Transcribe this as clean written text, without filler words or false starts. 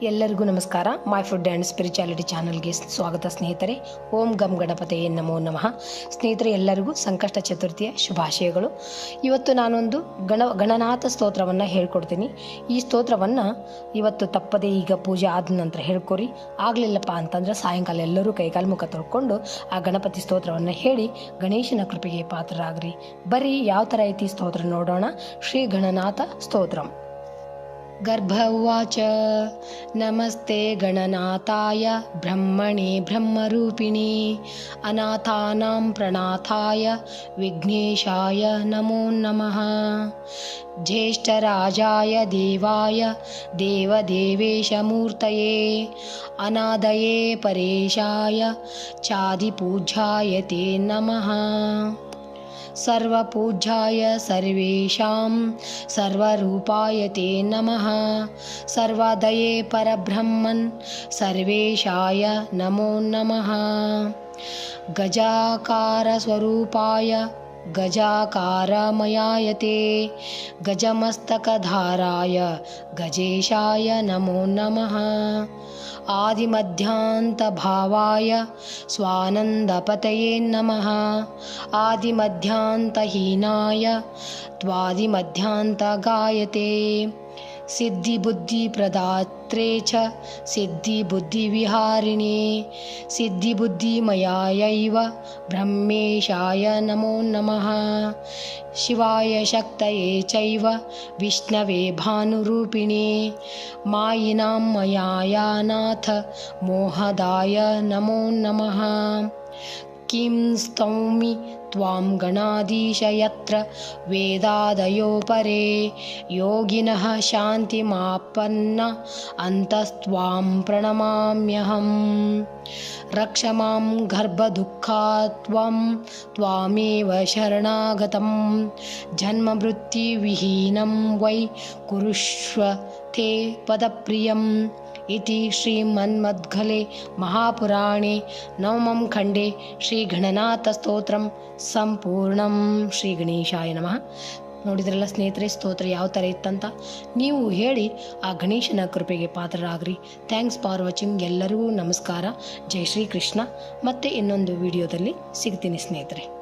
ಎಲ್ಲರಿಗೂ ನಮಸ್ಕಾರ. My food and spirituality ಚಾನಲ್ಗೆ ಸ್ವಾಗತ ಸ್ನೇಹಿತರೆ. ಓಂ ಗಂ ಗಣಪತಿಯೇ ನಮೋ ನಮಃ. ಸ್ನೇಹಿತರೆ, ಎಲ್ಲರಿಗೂ ಸಂಕಷ್ಟ ಚತುರ್ಥಿಯ ಶುಭಾಶಯಗಳು. ಇವತ್ತು ನಾನೊಂದು ಗಣನಾಥ ಸ್ತೋತ್ರವನ್ನು ಹೇಳ್ಕೊಡ್ತೀನಿ. ಈ ಸ್ತೋತ್ರವನ್ನು ಇವತ್ತು ತಪ್ಪದೇ ಈಗ ಪೂಜೆ ಆದ ನಂತರ ಹೇಳ್ಕೊರಿ. ಆಗಲಿಲ್ಲಪ್ಪ ಅಂತಂದರೆ ಸಾಯಂಕಾಲ ಎಲ್ಲರೂ ಕೈಕಾಲು ಮುಖ ತೊಳ್ಕೊಂಡು ಆ ಗಣಪತಿ ಸ್ತೋತ್ರವನ್ನು ಹೇಳಿ ಗಣೇಶನ ಕೃಪೆಗೆ ಪಾತ್ರರಾಗ್ರಿ. ಬರ್ರಿ ಯಾವ ಥರ ಐತಿ ಸ್ತೋತ್ರ ನೋಡೋಣ. ಶ್ರೀ ಗಣನಾಥ ಸ್ತೋತ್ರಂ. गर्भ उवाच नमस्ते गणनाथाय ब्रह्मणे ब्रह्मरूपिणे अनाथानां प्रणाथाय विघ्नेशाय नमो नमः. ज्येष्ठराजाय देवाय देवदेवेशमूर्तये अनादये परेशाय चादिपूज्याय ते नमः. सर्वपूज्याय सर्वेषां सर्वरूपाय ते नमः. सर्वादये परब्रह्मन् सर्वेशाय नमो नमः. गजाकारस्वरूपाय गजाकारमयाय ते गजमस्तकधाराय गजेशाय नमो नमः. आदिमध्यान्तभावाय स्वानन्दपतये नमः. आदिमध्यान्तहीनाय त्वादिमध्यान्तगायते. सिद्धिबुद्धिप्रदात्रे च सिद्धिबुद्धिविहारिणे सिद्धिबुद्धिमयायैव ब्रह्मेशाय नमो नमः. शिवाय शक्तये चैव विष्णवे भानुरूपिणे मायिनां मयायानाथ मोहदाय नमो नमः. किं स्तौमि त्वां गणाधीश यत्र वेदादयो परे योगिनः शान्तिमापन्न अन्तस्त्वां प्रणमाम्यहम्. रक्ष मां गर्भदुःखात्वं त्वामेव शरणागतं जन्ममृत्युविहीनं वै कुरुष्व ते पदप्रियम्. इति श्रीमन्मद्गले महापुराणे नवमं खण्डे ಶ್ರೀಗಣನಾಥಸ್ತೋತ್ರಂ ಸಂಪೂರ್ಣಂ. ಶ್ರೀ ಗಣೇಶಾಯ ನಮಃ. ನೋಡಿದ್ರಲ್ಲ ಸ್ನೇಹಿತರೆ, ಸ್ತೋತ್ರ ಯಾವ ಥರ ಇತ್ತಂತ. ನೀವು ಹೇಳಿ ಆ ಗಣೇಶನ ಕೃಪೆಗೆ ಪಾತ್ರರಾಗ್ರಿ. Thanks for watching. ಎಲ್ಲರಿಗೂ ನಮಸ್ಕಾರ. ಜೈ ಶ್ರೀ ಕೃಷ್ಣ. ಮತ್ತೆ ಇನ್ನೊಂದು ವಿಡಿಯೋದಲ್ಲಿ ಸಿಗ್ತೀನಿ ಸ್ನೇಹಿತರೆ.